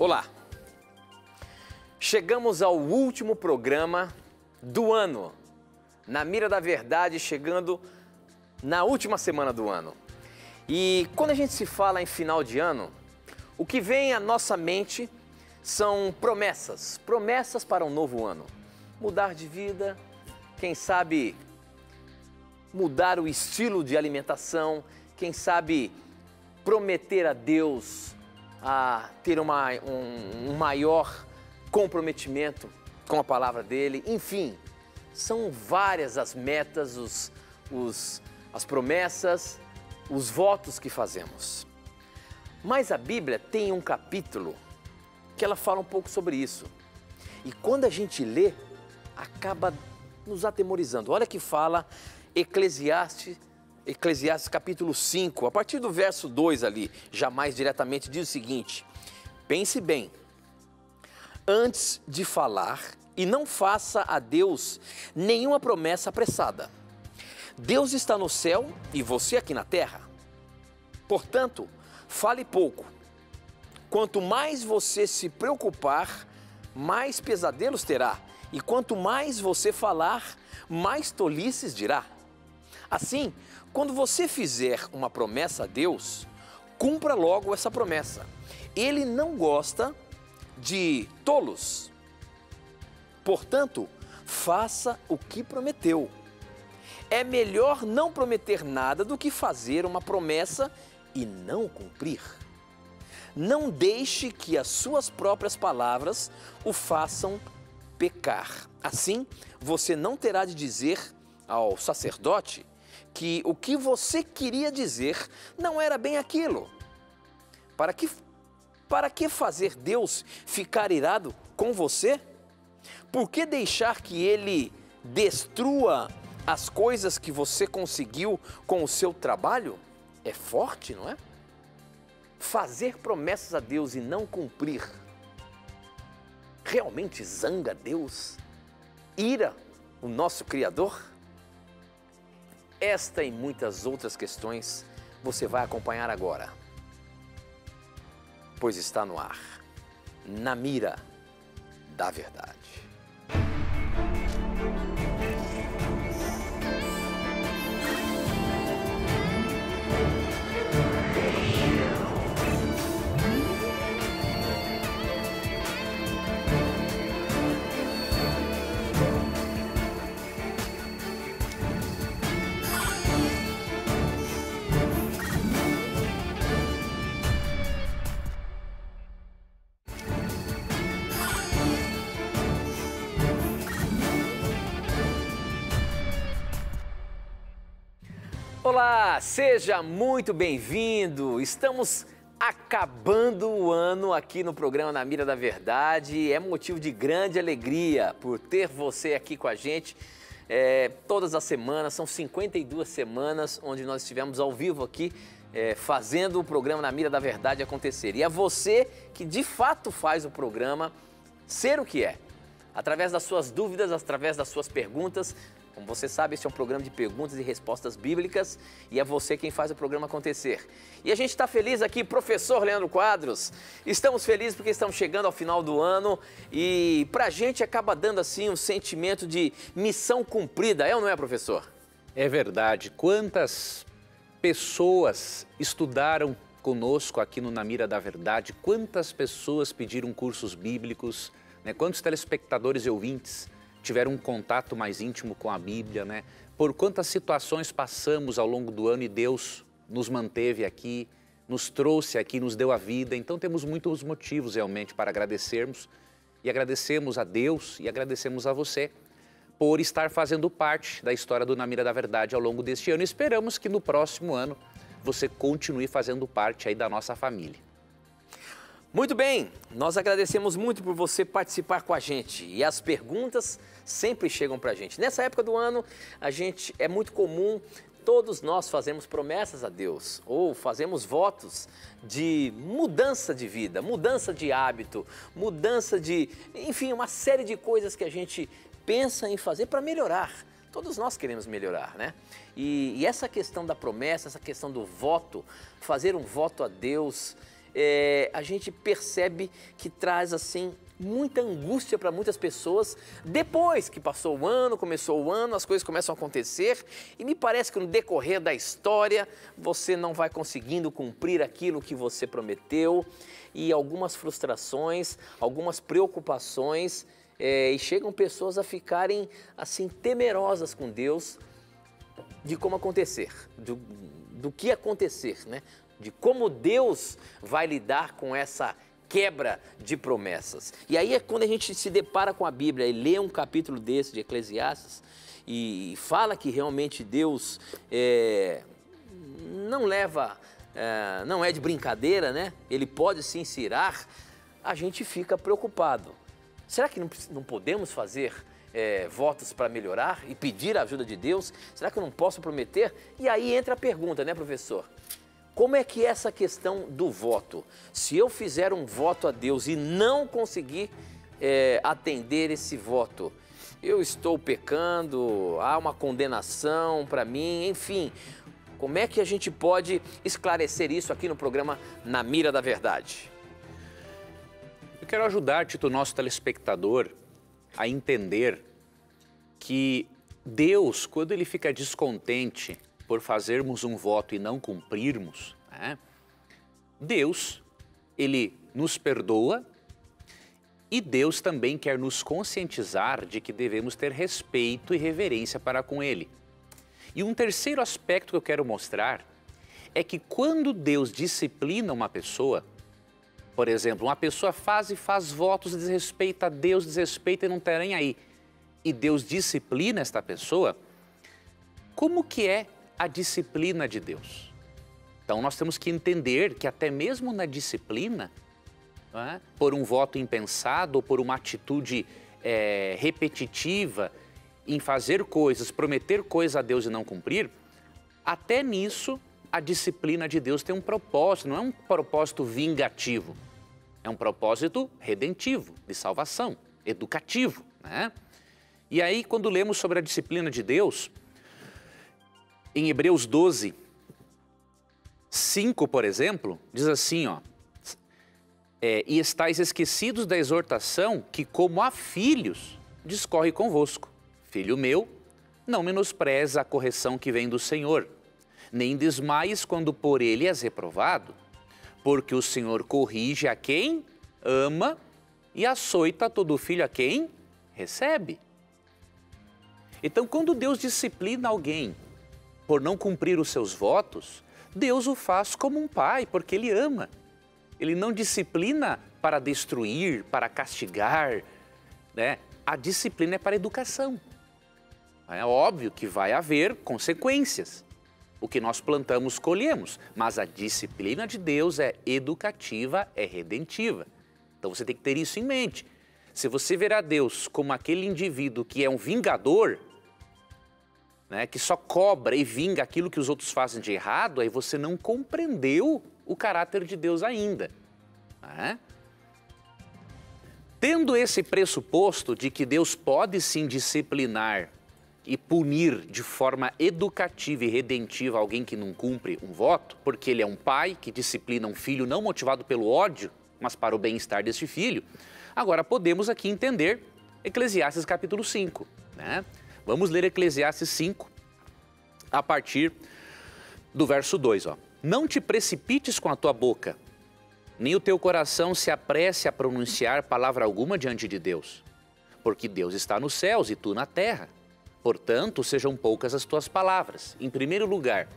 Olá! Chegamos ao último programa do ano, na Mira da Verdade, chegando na última semana do ano. E quando a gente se fala em final de ano, o que vem à nossa mente são promessas, promessas para um novo ano. Mudar de vida, quem sabe mudar o estilo de alimentação, quem sabe prometer a Deus a ter um maior comprometimento com a palavra dele. Enfim, são várias as metas, as promessas, os votos que fazemos. Mas a Bíblia tem um capítulo que ela fala um pouco sobre isso. E quando a gente lê, acaba nos atemorizando. Olha que fala Eclesiastes capítulo 5, a partir do verso 2 ali, já mais diretamente, diz o seguinte: pense bem, antes de falar, e não faça a Deus nenhuma promessa apressada. Deus está no céu e você aqui na terra. Portanto, fale pouco. Quanto mais você se preocupar, mais pesadelos terá. E quanto mais você falar, mais tolices dirá. Assim, quando você fizer uma promessa a Deus, cumpra logo essa promessa. Ele não gosta de tolos. Portanto, faça o que prometeu. É melhor não prometer nada do que fazer uma promessa e não cumprir. Não deixe que as suas próprias palavras o façam pecar. Assim, você não terá de dizer ao sacerdote que o que você queria dizer não era bem aquilo. Para que fazer Deus ficar irado com você? Por que deixar que Ele destrua as coisas que você conseguiu com o seu trabalho? É forte, não é? Fazer promessas a Deus e não cumprir realmente zanga Deus? Ira o nosso Criador? Esta e muitas outras questões você vai acompanhar agora, pois está no ar, na Mira da Verdade. Olá, seja muito bem-vindo. Estamos acabando o ano aqui no programa Na Mira da Verdade. É motivo de grande alegria por ter você aqui com a gente todas as semanas. São 52 semanas onde nós estivemos ao vivo aqui fazendo o programa Na Mira da Verdade acontecer. E é você que de fato faz o programa ser o que é. Através das suas dúvidas, através das suas perguntas. Como você sabe, este é um programa de perguntas e respostas bíblicas e é você quem faz o programa acontecer. E a gente está feliz aqui, professor Leandro Quadros. Estamos felizes porque estamos chegando ao final do ano e para a gente acaba dando assim um sentimento de missão cumprida, é ou não é, professor? É verdade. Quantas pessoas estudaram conosco aqui no Na Mira da Verdade? Quantas pessoas pediram cursos bíblicos? Né? Quantos telespectadores e ouvintes tiveram um contato mais íntimo com a Bíblia, né? Por quantas situações passamos ao longo do ano e Deus nos manteve aqui, nos trouxe aqui, nos deu a vida. Então temos muitos motivos realmente para agradecermos e agradecemos a Deus e agradecemos a você por estar fazendo parte da história do Na Mira da Verdade ao longo deste ano. Esperamos que no próximo ano você continue fazendo parte aí da nossa família. Muito bem, nós agradecemos muito por você participar com a gente e as perguntas sempre chegam para a gente. Nessa época do ano, é muito comum, todos nós fazemos promessas a Deus ou fazemos votos de mudança de vida, mudança de hábito, mudança de, enfim, uma série de coisas que a gente pensa em fazer para melhorar. Todos nós queremos melhorar, né? E essa questão da promessa, essa questão do voto, fazer um voto a Deus, a gente percebe que traz assim muita angústia para muitas pessoas. Depois que passou o ano, começou o ano, as coisas começam a acontecer e me parece que no decorrer da história você não vai conseguindo cumprir aquilo que você prometeu e algumas frustrações, algumas preocupações e chegam pessoas a ficarem assim temerosas com Deus de como acontecer, do que acontecer, né? De como Deus vai lidar com essa quebra de promessas. E aí é quando a gente se depara com a Bíblia e lê um capítulo desse de Eclesiastes e fala que realmente Deus não leva, não é de brincadeira, né? Ele pode sim se irar, a gente fica preocupado. Será que não podemos fazer votos para melhorar e pedir a ajuda de Deus? Será que eu não posso prometer? E aí entra a pergunta, né, professor? Como é que é essa questão do voto? Se eu fizer um voto a Deus e não conseguir atender esse voto, eu estou pecando, há uma condenação para mim, enfim. Como é que a gente pode esclarecer isso aqui no programa Na Mira da Verdade? Eu quero ajudar-te, o nosso telespectador, a entender que Deus, quando Ele fica descontente por fazermos um voto e não cumprirmos, né? Deus, Ele nos perdoa e Deus também quer nos conscientizar de que devemos ter respeito e reverência para com Ele. E um terceiro aspecto que eu quero mostrar é que quando Deus disciplina uma pessoa, por exemplo, uma pessoa faz votos, desrespeita a Deus, desrespeita e não está nem aí, e Deus disciplina esta pessoa, como que é a disciplina de Deus? Então nós temos que entender que até mesmo na disciplina, né, por um voto impensado ou por uma atitude repetitiva em fazer coisas, prometer coisas a Deus e não cumprir, até nisso a disciplina de Deus tem um propósito, não é um propósito vingativo, é um propósito redentivo, de salvação, educativo, né? E aí quando lemos sobre a disciplina de Deus, em Hebreus 12, 5, por exemplo, diz assim, ó, e estáis esquecidos da exortação que, como a filhos, discorre convosco. Filho meu, não menospreza a correção que vem do Senhor, nem desmaies quando por ele és reprovado, porque o Senhor corrige a quem ama e açoita todo filho a quem recebe. Então, quando Deus disciplina alguém por não cumprir os seus votos, Deus o faz como um pai, porque Ele ama. Ele não disciplina para destruir, para castigar, né? A disciplina é para educação. É óbvio que vai haver consequências. O que nós plantamos, colhemos. Mas a disciplina de Deus é educativa, é redentiva. Então você tem que ter isso em mente. Se você ver a Deus como aquele indivíduo que é um vingador, né, que só cobra e vinga aquilo que os outros fazem de errado, aí você não compreendeu o caráter de Deus ainda. Né? Tendo esse pressuposto de que Deus pode sim disciplinar e punir de forma educativa e redentiva alguém que não cumpre um voto, porque Ele é um pai que disciplina um filho não motivado pelo ódio, mas para o bem-estar deste filho, agora podemos aqui entender Eclesiastes capítulo 5, né? Vamos ler Eclesiastes 5, a partir do verso 2. Ó. Não te precipites com a tua boca, nem o teu coração se apresse a pronunciar palavra alguma diante de Deus, porque Deus está nos céus e tu na terra. Portanto, sejam poucas as tuas palavras. Em primeiro lugar,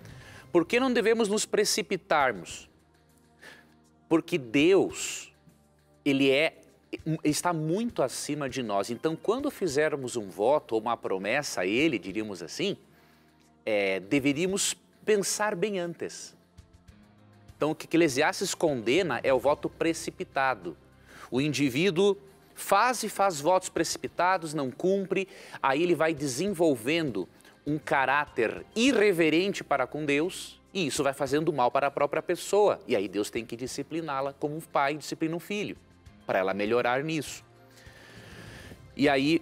por que não devemos nos precipitarmos? Porque Deus, Ele está muito acima de nós. Então, quando fizermos um voto ou uma promessa a Ele, diríamos assim, deveríamos pensar bem antes. Então, o que Eclesiastes condena é o voto precipitado. O indivíduo faz votos precipitados, não cumpre, aí ele vai desenvolvendo um caráter irreverente para com Deus e isso vai fazendo mal para a própria pessoa. E aí Deus tem que discipliná-la como um pai disciplina um filho, para ela melhorar nisso. E aí,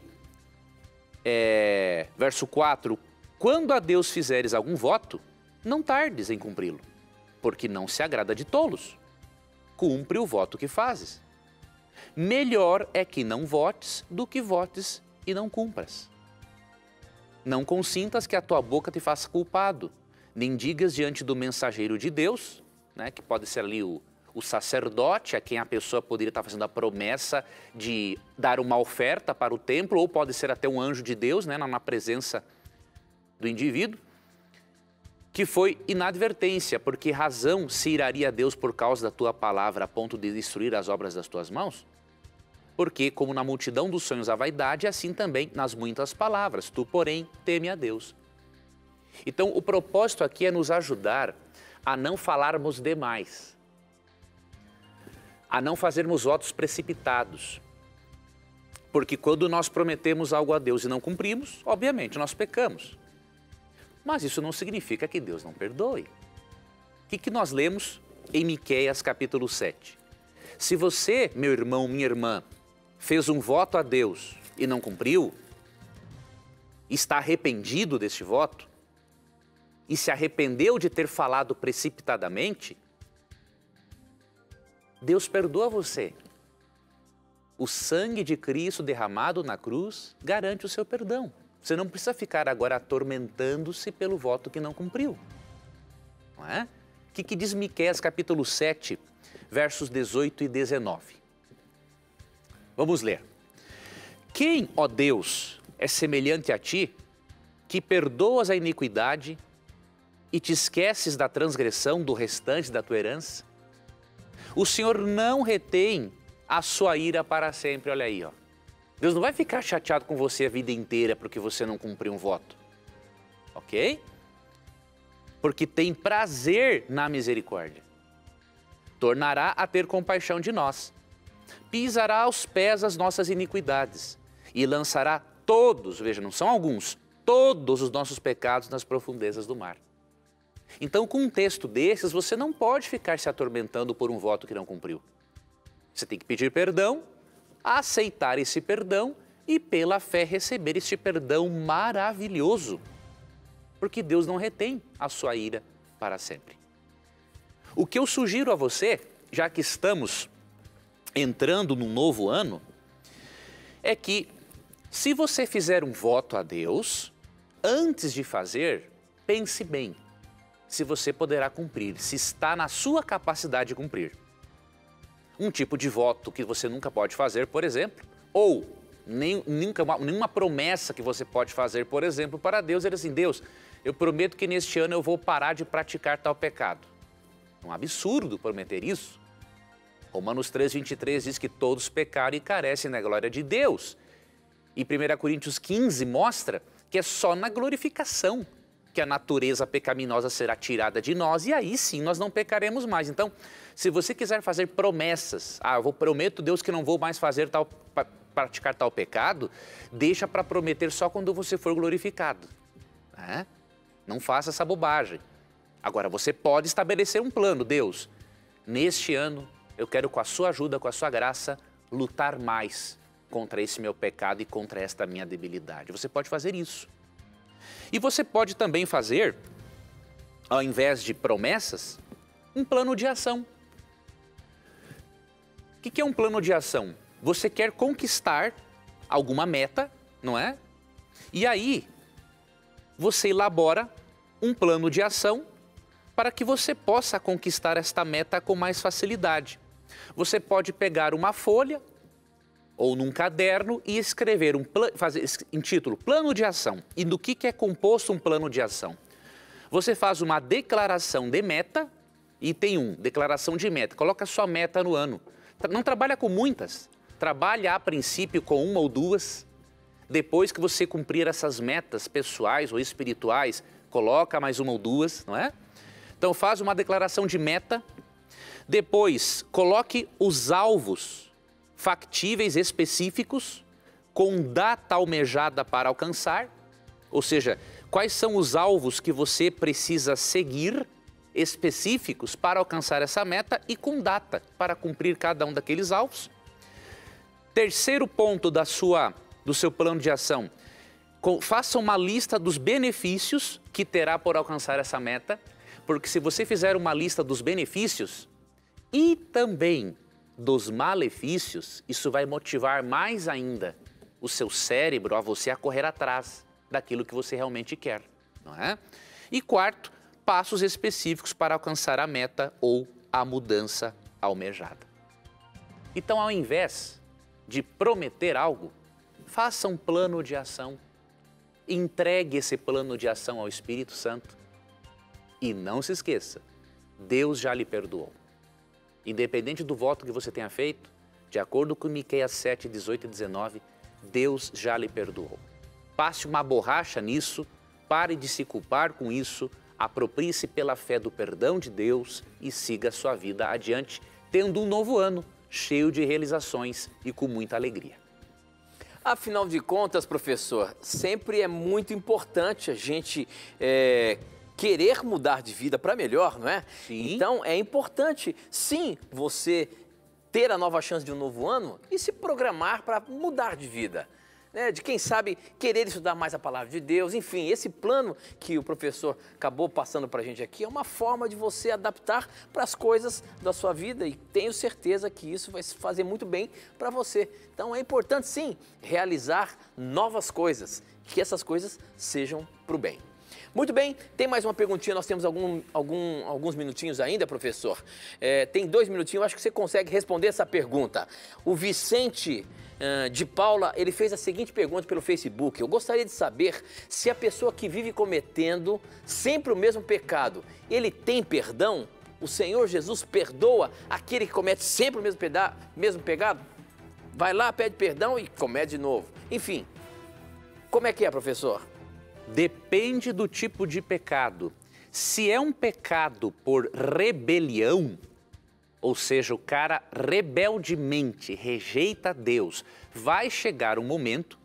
verso 4, quando a Deus fizeres algum voto, não tardes em cumpri-lo, porque não se agrada de tolos. cumpre o voto que fazes. Melhor é que não votes do que votes e não cumpras. Não consintas que a tua boca te faça culpado, nem digas diante do mensageiro de Deus, né, que pode ser ali o sacerdote, a quem a pessoa poderia estar fazendo a promessa de dar uma oferta para o templo, ou pode ser até um anjo de Deus, né, na presença do indivíduo, que foi inadvertência, porque razão se iraria a Deus por causa da tua palavra a ponto de destruir as obras das tuas mãos? Porque como na multidão dos sonhos há vaidade, assim também nas muitas palavras. Tu, porém, teme a Deus. Então, o propósito aqui é nos ajudar a não falarmos demais, a não fazermos votos precipitados. Porque quando nós prometemos algo a Deus e não cumprimos, obviamente nós pecamos. Mas isso não significa que Deus não perdoe. O que nós lemos em Miqueias capítulo 7? Se você, meu irmão, minha irmã, fez um voto a Deus e não cumpriu, está arrependido deste voto e se arrependeu de ter falado precipitadamente, Deus perdoa você. O sangue de Cristo derramado na cruz garante o seu perdão. Você não precisa ficar agora atormentando-se pelo voto que não cumpriu. Não é? O que diz Miqueias capítulo 7, versos 18 e 19? Vamos ler. Quem, ó Deus, é semelhante a ti, que perdoas a iniquidade e te esqueces da transgressão do restante da tua herança? O Senhor não retém a sua ira para sempre, olha aí, ó. Deus não vai ficar chateado com você a vida inteira porque você não cumpriu um voto, ok? Porque tem prazer na misericórdia. Tornará a ter compaixão de nós. Pisará aos pés as nossas iniquidades e lançará todos, veja, não são alguns, todos os nossos pecados nas profundezas do mar. Então, com um texto desses, você não pode ficar se atormentando por um voto que não cumpriu. Você tem que pedir perdão, aceitar esse perdão e, pela fé, receber este perdão maravilhoso. Porque Deus não retém a sua ira para sempre. O que eu sugiro a você, já que estamos entrando num novo ano, é que, se você fizer um voto a Deus, antes de fazer, pense bem se você poderá cumprir, se está na sua capacidade de cumprir. Um tipo de voto que você nunca pode fazer, por exemplo, ou nenhuma promessa que você pode fazer, por exemplo, para Deus, é assim: Deus, eu prometo que neste ano eu vou parar de praticar tal pecado. É um absurdo prometer isso. Romanos 3:23 diz que todos pecaram e carecem da glória de Deus. E 1 Coríntios 15 mostra que é só na glorificação que a natureza pecaminosa será tirada de nós, e aí sim nós não pecaremos mais. Então, se você quiser fazer promessas, eu prometo, Deus, que não vou mais praticar tal pecado, deixa para prometer só quando você for glorificado. Não faça essa bobagem. Agora, você pode estabelecer um plano. Deus, neste ano eu quero, com a sua ajuda, com a sua graça, lutar mais contra esse meu pecado e contra esta minha debilidade. Você pode fazer isso. E você pode também fazer, ao invés de promessas, um plano de ação. O que é um plano de ação? Você quer conquistar alguma meta, não é? E aí, você elabora um plano de ação para que você possa conquistar esta meta com mais facilidade. Você pode pegar uma folha ou num caderno e escrever em título Plano de Ação. E do que é composto um plano de ação? Você faz uma declaração de meta, item 1, declaração de meta. Coloca a sua meta no ano. Não trabalha com muitas. Trabalha a princípio com uma ou duas. Depois que você cumprir essas metas pessoais ou espirituais, coloca mais uma ou duas, não é? Então faz uma declaração de meta. Depois, coloque os alvos factíveis, específicos, com data almejada para alcançar, ou seja, quais são os alvos que você precisa seguir, específicos, para alcançar essa meta e com data para cumprir cada um daqueles alvos. Terceiro ponto do seu plano de ação, faça uma lista dos benefícios que terá por alcançar essa meta, porque se você fizer uma lista dos benefícios, e também dos malefícios, isso vai motivar mais ainda o seu cérebro a você a correr atrás daquilo que você realmente quer, não é? E quarto, passos específicos para alcançar a meta ou a mudança almejada. Então, ao invés de prometer algo, faça um plano de ação, entregue esse plano de ação ao Espírito Santo e não se esqueça, Deus já lhe perdoou. Independente do voto que você tenha feito, de acordo com Miqueias 7, 18 e 19, Deus já lhe perdoou. Passe uma borracha nisso, pare de se culpar com isso, aproprie-se pela fé do perdão de Deus e siga a sua vida adiante, tendo um novo ano cheio de realizações e com muita alegria. Afinal de contas, professor, sempre é muito importante a gente querer mudar de vida para melhor, não é? Sim. Então, é importante, sim, você ter a nova chance de um novo ano e se programar para mudar de vida. Né? De quem sabe querer estudar mais a palavra de Deus, enfim, esse plano que o professor acabou passando para a gente aqui é uma forma de você adaptar para as coisas da sua vida e tenho certeza que isso vai fazer muito bem para você. Então é importante sim realizar novas coisas, que essas coisas sejam para o bem. Muito bem, tem mais uma perguntinha, nós temos alguns minutinhos ainda, professor. Tem 2 minutinhos, acho que você consegue responder essa pergunta. O Vicente de Paula, ele fez a seguinte pergunta pelo Facebook. Eu gostaria de saber se a pessoa que vive cometendo sempre o mesmo pecado, ele tem perdão? O Senhor Jesus perdoa aquele que comete sempre o mesmo pecado? Vai lá, pede perdão e comete de novo. Enfim, como é que é, professor? Depende do tipo de pecado. Se é um pecado por rebelião, ou seja, o cara rebeldemente rejeita Deus, vai chegar um momento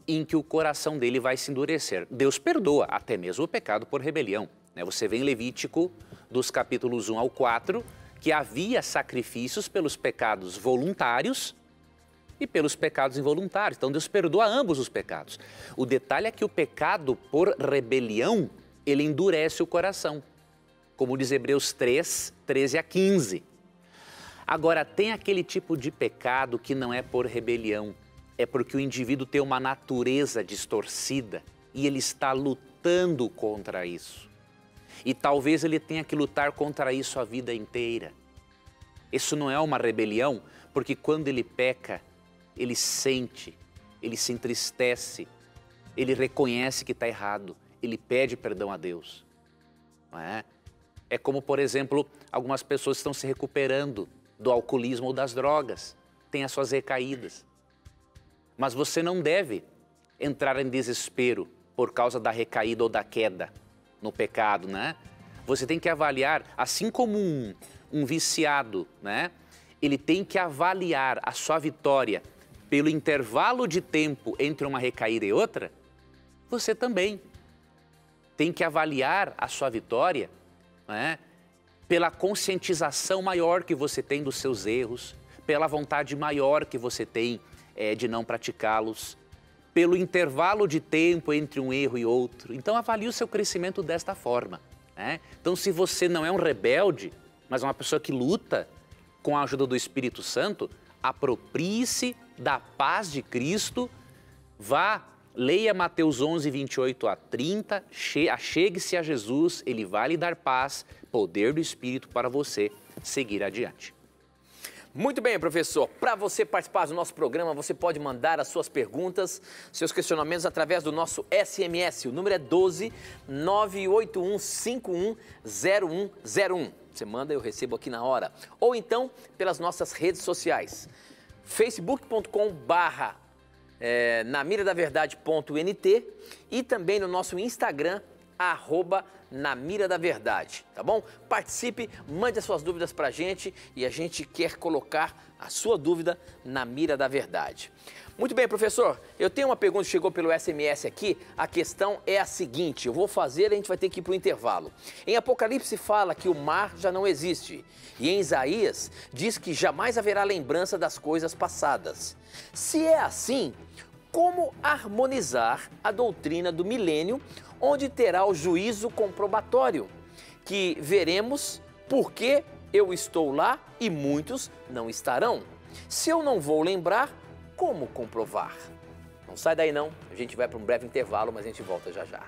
em que o coração dele vai se endurecer. Deus perdoa até mesmo o pecado por rebelião. Você vê em Levítico, dos capítulos 1 ao 4, que havia sacrifícios pelos pecados voluntários e pelos pecados involuntários. Então Deus perdoa ambos os pecados. O detalhe é que o pecado por rebelião, ele endurece o coração. Como diz Hebreus 3, 13 a 15. Agora, tem aquele tipo de pecado que não é por rebelião. É porque o indivíduo tem uma natureza distorcida e ele está lutando contra isso. E talvez ele tenha que lutar contra isso a vida inteira. Isso não é uma rebelião, porque quando ele peca, ele sente, ele se entristece, ele reconhece que está errado, ele pede perdão a Deus. Não é? É como, por exemplo, algumas pessoas estão se recuperando do alcoolismo ou das drogas, têm as suas recaídas. Mas você não deve entrar em desespero por causa da recaída ou da queda no pecado, né? Você tem que avaliar, assim como um viciado, né? Ele tem que avaliar a sua vitória pelo intervalo de tempo entre uma recaída e outra, você também tem que avaliar a sua vitória, né, pela conscientização maior que você tem dos seus erros, pela vontade maior que você tem de não praticá-los, pelo intervalo de tempo entre um erro e outro. Então avalie o seu crescimento desta forma. Né? Então se você não é um rebelde, mas uma pessoa que luta com a ajuda do Espírito Santo, aproprie-se da paz de Cristo, vá, leia Mateus 11, 28 a 30, achegue-se a Jesus, Ele vai lhe dar paz, poder do Espírito para você seguir adiante. Muito bem, professor. Para você participar do nosso programa, você pode mandar as suas perguntas, seus questionamentos através do nosso SMS. O número é 12 981 51 0101. Você manda, eu recebo aqui na hora. Ou então pelas nossas redes sociais. facebook.com/namiradaverdade.nt e também no nosso Instagram, @namiradaverdade, tá bom? Participe, mande as suas dúvidas pra gente e a gente quer colocar a sua dúvida na mira da verdade. Muito bem, professor, eu tenho uma pergunta que chegou pelo SMS aqui, a questão é a seguinte, eu vou fazer e a gente vai ter que ir para o intervalo. Em Apocalipse fala que o mar já não existe e em Isaías diz que jamais haverá lembrança das coisas passadas. Se é assim, como harmonizar a doutrina do milênio, onde terá o juízo comprobatório, que veremos por que eu estou lá e muitos não estarão. Se eu não vou lembrar, como comprovar? Não sai daí não, a gente vai para um breve intervalo, mas a gente volta já já.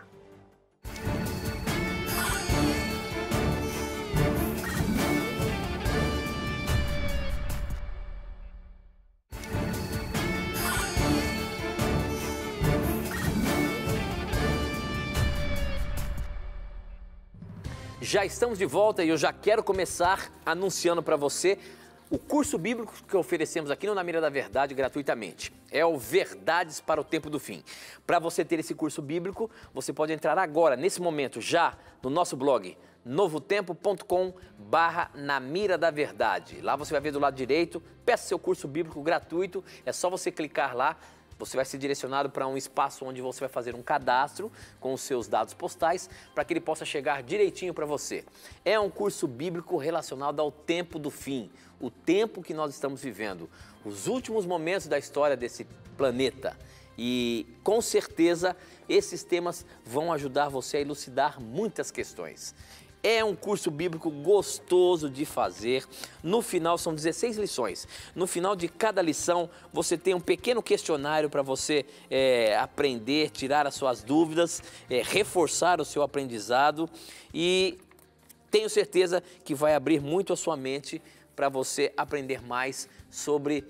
Já estamos de volta e eu já quero começar anunciando para você o curso bíblico que oferecemos aqui no Na Mira da Verdade gratuitamente. É o Verdades para o Tempo do Fim. Para você ter esse curso bíblico, você pode entrar agora, nesse momento, já no nosso blog, novotempo.com/Na Mira da Verdade. Lá você vai ver do lado direito, peça seu curso bíblico gratuito, é só você clicar lá. Você vai ser direcionado para um espaço onde você vai fazer um cadastro com os seus dados postais para que ele possa chegar direitinho para você. É um curso bíblico relacionado ao tempo do fim, o tempo que nós estamos vivendo, os últimos momentos da história desse planeta. E com certeza esses temas vão ajudar você a elucidar muitas questões. É um curso bíblico gostoso de fazer. No final são 16 lições. No final de cada lição você tem um pequeno questionário para você aprender, tirar as suas dúvidas, reforçar o seu aprendizado e tenho certeza que vai abrir muito a sua mente para você aprender mais sobre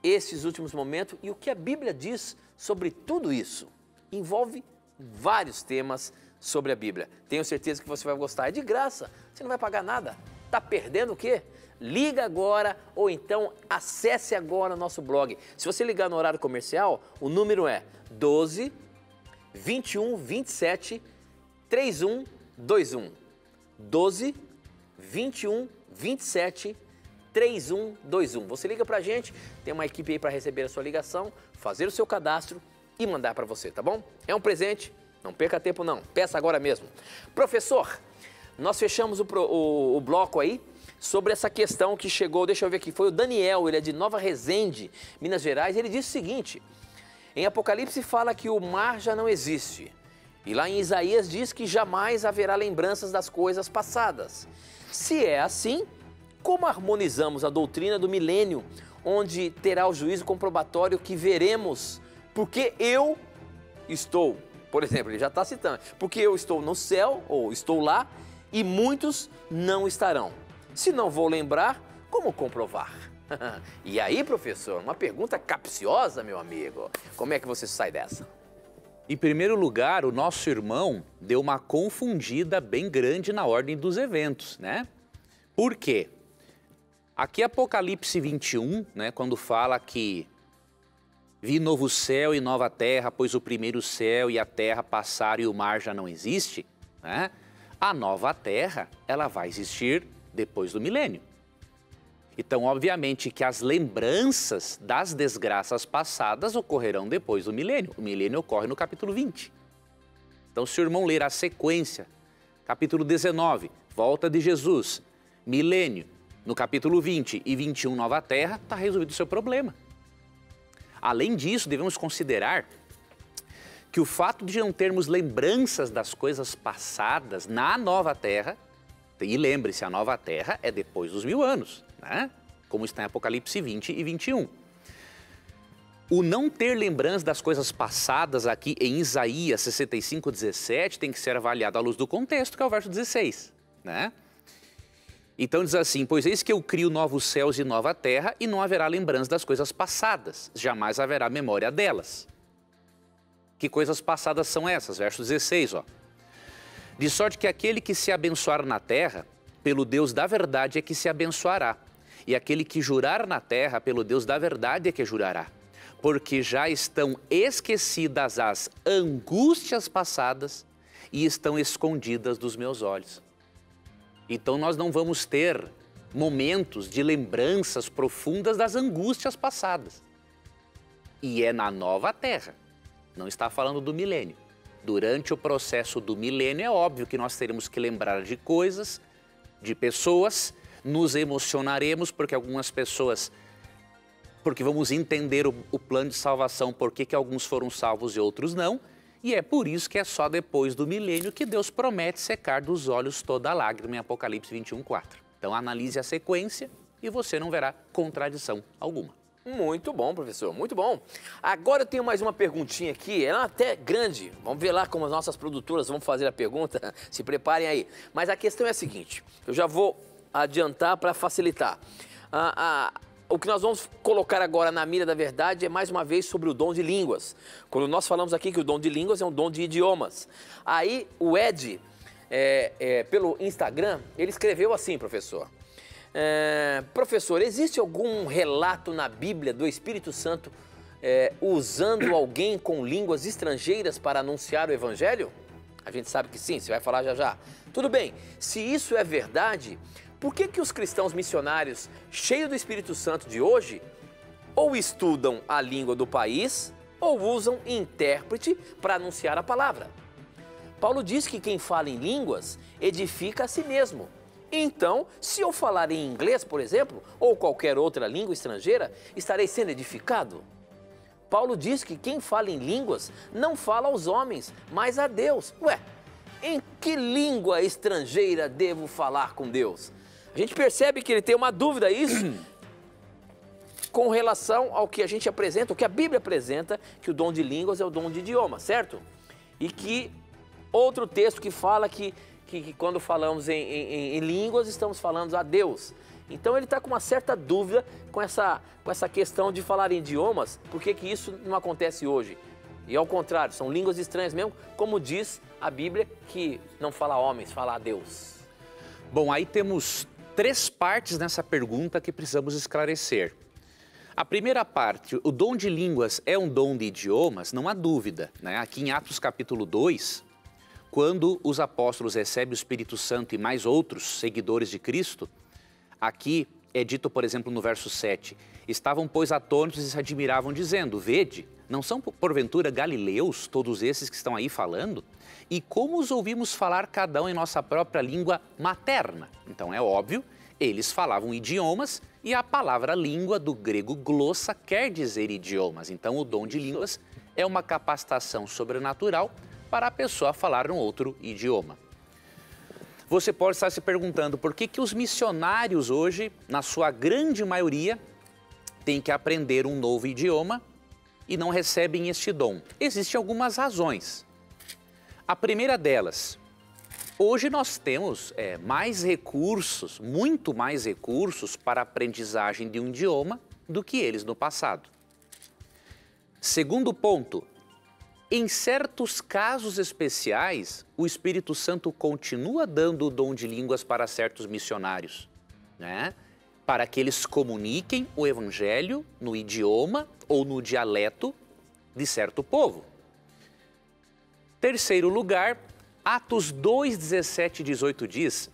esses últimos momentos e o que a Bíblia diz sobre tudo isso. Envolve vários temas sobre a Bíblia. Tenho certeza que você vai gostar. É de graça, você não vai pagar nada. Tá perdendo o quê? Liga agora ou então acesse agora o nosso blog. Se você ligar no horário comercial, o número é 12 21 27 3121. 12 21 27 3121. Você liga pra gente, tem uma equipe aí para receber a sua ligação, fazer o seu cadastro e mandar para você, tá bom? É um presente. Não perca tempo não, peça agora mesmo. Professor, nós fechamos o bloco aí sobre essa questão que chegou, deixa eu ver aqui, foi o Daniel, ele é de Nova Resende, Minas Gerais, ele disse o seguinte, em Apocalipse fala que o mar já não existe, e lá em Isaías diz que jamais haverá lembranças das coisas passadas. Se é assim, como harmonizamos a doutrina do milênio, onde terá o juízo comprobatório que veremos, porque eu estou... Por exemplo, ele já está citando, porque eu estou no céu, ou estou lá, e muitos não estarão. Se não vou lembrar, como comprovar? E aí, professor, uma pergunta capciosa, meu amigo. Como é que você sai dessa? Em primeiro lugar, o nosso irmão deu uma confundida bem grande na ordem dos eventos, né? Por quê? Aqui Apocalipse 21, né, quando fala que vi novo céu e nova terra, pois o primeiro céu e a terra passaram e o mar já não existe, né? A nova terra, ela vai existir depois do milênio. Então, obviamente que as lembranças das desgraças passadas ocorrerão depois do milênio. O milênio ocorre no capítulo 20. Então, se o irmão ler a sequência, capítulo 19, volta de Jesus, milênio, no capítulo 20 e 21, nova terra, está resolvido o seu problema. Além disso, devemos considerar que o fato de não termos lembranças das coisas passadas na nova terra, e lembre-se, a nova terra é depois dos 1000 anos, né? Como está em Apocalipse 20 e 21. O não ter lembrança das coisas passadas aqui em Isaías 65, 17 tem que ser avaliado à luz do contexto, que é o verso 16, né? Então diz assim, pois eis que eu crio novos céus e nova terra e não haverá lembrança das coisas passadas, jamais haverá memória delas. Que coisas passadas são essas? Verso 16, ó. De sorte que aquele que se abençoar na terra, pelo Deus da verdade é que se abençoará. E aquele que jurar na terra, pelo Deus da verdade é que jurará. Porque já estão esquecidas as angústias passadas e estão escondidas dos meus olhos. Então nós não vamos ter momentos de lembranças profundas das angústias passadas. E é na nova terra, não está falando do milênio. Durante o processo do milênio é óbvio que nós teremos que lembrar de coisas, de pessoas, nos emocionaremos porque algumas pessoas, porque vamos entender o plano de salvação, por que alguns foram salvos e outros não. E é por isso que é só depois do milênio que Deus promete secar dos olhos toda a lágrima em Apocalipse 21, 4. Então analise a sequência e você não verá contradição alguma. Muito bom, professor, muito bom. Agora eu tenho mais uma perguntinha aqui, ela é até grande. Vamos ver lá como as nossas produtoras vão fazer a pergunta, se preparem aí. Mas a questão é a seguinte, eu já vou adiantar para facilitar. O que nós vamos colocar agora na mira da verdade é mais uma vez sobre o dom de línguas. Quando nós falamos aqui que o dom de línguas é um dom de idiomas. Aí o Ed, pelo Instagram, ele escreveu assim, professor. Professor, existe algum relato na Bíblia do Espírito Santo usando alguém com línguas estrangeiras para anunciar o Evangelho? A gente sabe que sim, você vai falar já já. Tudo bem, se isso é verdade, por que os cristãos missionários cheios do Espírito Santo de hoje ou estudam a língua do país ou usam intérprete para anunciar a palavra? Paulo diz que quem fala em línguas edifica a si mesmo. Então, se eu falar em inglês, por exemplo, ou qualquer outra língua estrangeira, estarei sendo edificado? Paulo diz que quem fala em línguas não fala aos homens, mas a Deus. Ué, em que língua estrangeira devo falar com Deus? A gente percebe que ele tem uma dúvida isso com relação ao que a gente apresenta, o que a Bíblia apresenta, que o dom de línguas é o dom de idioma, certo? E que outro texto que fala que quando falamos em línguas, estamos falando a Deus. Então ele está com uma certa dúvida com essa questão de falar em idiomas, por que isso não acontece hoje? E ao contrário, são línguas estranhas mesmo, como diz a Bíblia, que não fala a homens, fala a Deus. Bom, aí temos 3 partes nessa pergunta que precisamos esclarecer. A primeira parte, o dom de línguas é um dom de idiomas? Não há dúvida, né? Aqui em Atos capítulo 2, quando os apóstolos recebem o Espírito Santo e mais outros seguidores de Cristo, aqui é dito, por exemplo, no verso 7, estavam, pois, atônitos e se admiravam, dizendo, vede, não são porventura galileus todos esses que estão aí falando? E como os ouvimos falar cada um em nossa própria língua materna? Então é óbvio, eles falavam idiomas e a palavra língua do grego glossa quer dizer idiomas. Então o dom de línguas é uma capacitação sobrenatural para a pessoa falar um outro idioma. Você pode estar se perguntando por que os missionários hoje, na sua grande maioria, têm que aprender um novo idioma e não recebem este dom. Existem algumas razões. A primeira delas, hoje nós temos mais recursos, muito mais recursos para a aprendizagem de um idioma do que eles no passado. Segundo ponto, em certos casos especiais, o Espírito Santo continua dando o dom de línguas para certos missionários, né? Para que eles comuniquem o Evangelho no idioma ou no dialeto de certo povo. Terceiro lugar, Atos 2, 17 e 18 diz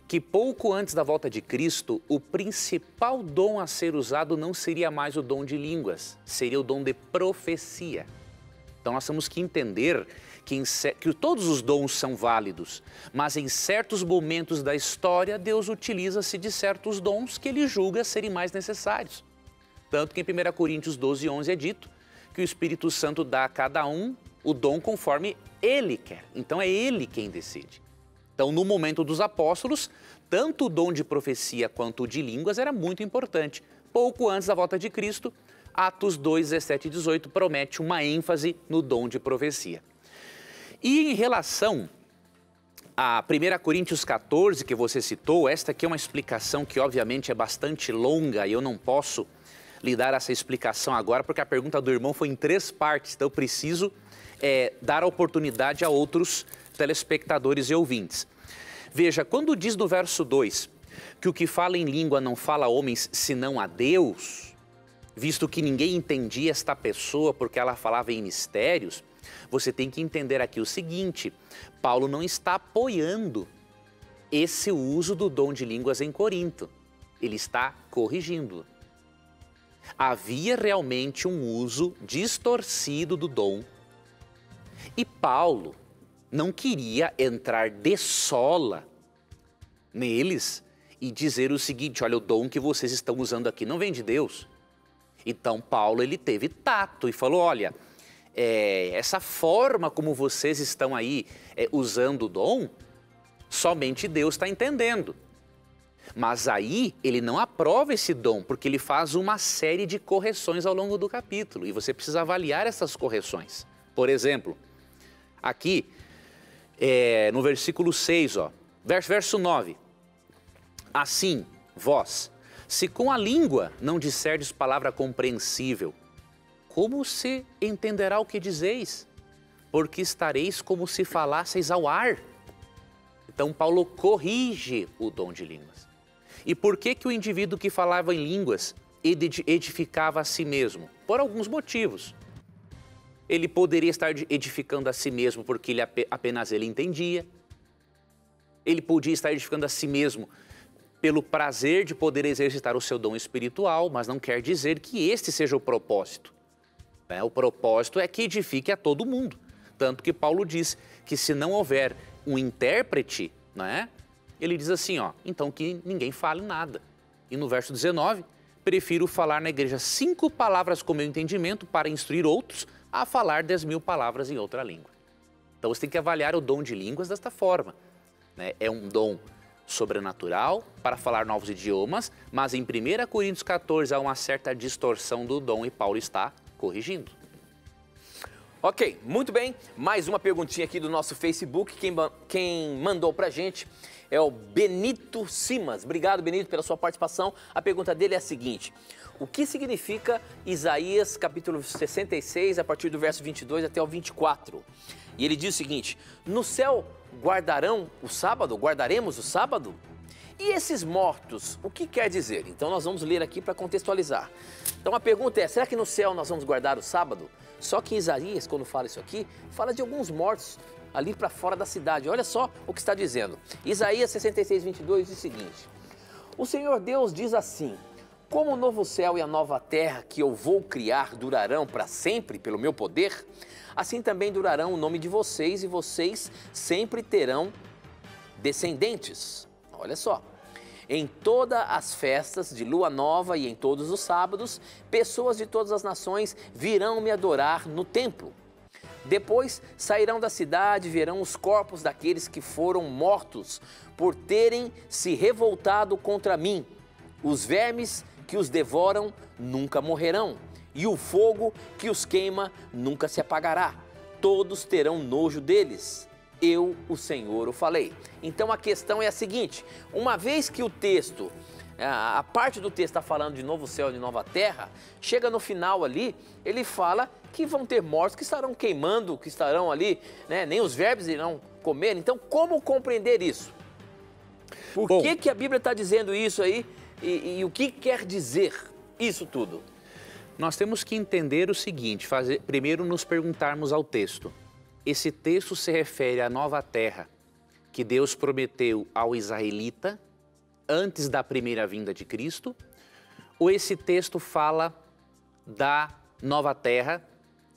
que pouco antes da volta de Cristo, o principal dom a ser usado não seria mais o dom de línguas, seria o dom de profecia. Então nós temos que entender que todos os dons são válidos, mas em certos momentos da história Deus utiliza-se de certos dons que Ele julga serem mais necessários. Tanto que em 1 Coríntios 12, 11 é dito que o Espírito Santo dá a cada um o dom conforme Ele quer. Então é Ele quem decide. Então no momento dos apóstolos, tanto o dom de profecia quanto o de línguas era muito importante. Pouco antes da volta de Cristo, Atos 2, 17 e 18 promete uma ênfase no dom de profecia. E em relação a 1 Coríntios 14, que você citou, esta aqui é uma explicação que obviamente é bastante longa e eu não posso lhe dar essa explicação agora, porque a pergunta do irmão foi em 3 partes, então eu preciso dar a oportunidade a outros telespectadores e ouvintes. Veja, quando diz no verso 2 que o que fala em língua não fala a homens senão a Deus, visto que ninguém entendia esta pessoa porque ela falava em mistérios, você tem que entender aqui o seguinte, Paulo não está apoiando esse uso do dom de línguas em Corinto, ele está corrigindo. Havia realmente um uso distorcido do dom e Paulo não queria entrar de sola neles e dizer o seguinte, olha, o dom que vocês estão usando aqui não vem de Deus. Então Paulo ele teve tato e falou, olha, essa forma como vocês estão aí usando o dom, somente Deus está entendendo. Mas aí ele não aprova esse dom, porque ele faz uma série de correções ao longo do capítulo. E você precisa avaliar essas correções. Por exemplo, aqui no versículo 6, ó, verso 9. Assim, vós, se com a língua não disserdes palavra compreensível, como se entenderá o que dizeis? Porque estareis como se falasseis ao ar. Então Paulo corrige o dom de línguas. E por que o indivíduo que falava em línguas edificava a si mesmo? Por alguns motivos. Ele poderia estar edificando a si mesmo porque apenas ele entendia. Ele podia estar edificando a si mesmo pelo prazer de poder exercitar o seu dom espiritual, mas não quer dizer que este seja o propósito. O propósito é que edifique a todo mundo. Tanto que Paulo diz que se não houver um intérprete, ele diz assim, ó, então que ninguém fale nada. E no verso 19, prefiro falar na igreja 5 palavras com meu entendimento para instruir outros a falar 10.000 palavras em outra língua. Então você tem que avaliar o dom de línguas desta forma. É um dom sobrenatural para falar novos idiomas, mas em 1 Coríntios 14 há uma certa distorção do dom e Paulo está corrigindo. Ok, muito bem. Mais uma perguntinha aqui do nosso Facebook. Quem mandou pra gente é o Benito Simas. Obrigado, Benito, pela sua participação. A pergunta dele é a seguinte: o que significa Isaías capítulo 66, a partir do verso 22 até o 24? E ele diz o seguinte: no céu guardaremos o sábado? E esses mortos, o que quer dizer? Então nós vamos ler aqui para contextualizar. Então a pergunta é, será que no céu nós vamos guardar o sábado? Só que Isaías, quando fala isso aqui, fala de alguns mortos ali para fora da cidade. Olha só o que está dizendo. Isaías 66, 22 diz o seguinte: o Senhor Deus diz assim: como o novo céu e a nova terra que eu vou criar durarão para sempre pelo meu poder, assim também durarão o nome de vocês e vocês sempre terão descendentes. Olha só. Em todas as festas de lua nova e em todos os sábados, pessoas de todas as nações virão me adorar no templo. Depois sairão da cidade e verão os corpos daqueles que foram mortos por terem se revoltado contra mim. Os vermes que os devoram nunca morrerão, e o fogo que os queima nunca se apagará. Todos terão nojo deles. Eu, o Senhor, o falei. Então a questão é a seguinte: uma vez que o texto, a parte do texto está falando de novo céu e de nova terra, chega no final ali, ele fala que vão ter mortos que estarão queimando, que estarão ali, nem os vermes irão comer. Então como compreender isso? Por que a Bíblia está dizendo isso aí e o que quer dizer isso tudo? Nós temos que entender o seguinte, primeiro nos perguntarmos ao texto. Esse texto se refere à nova terra que Deus prometeu ao israelita antes da primeira vinda de Cristo? Ou esse texto fala da nova terra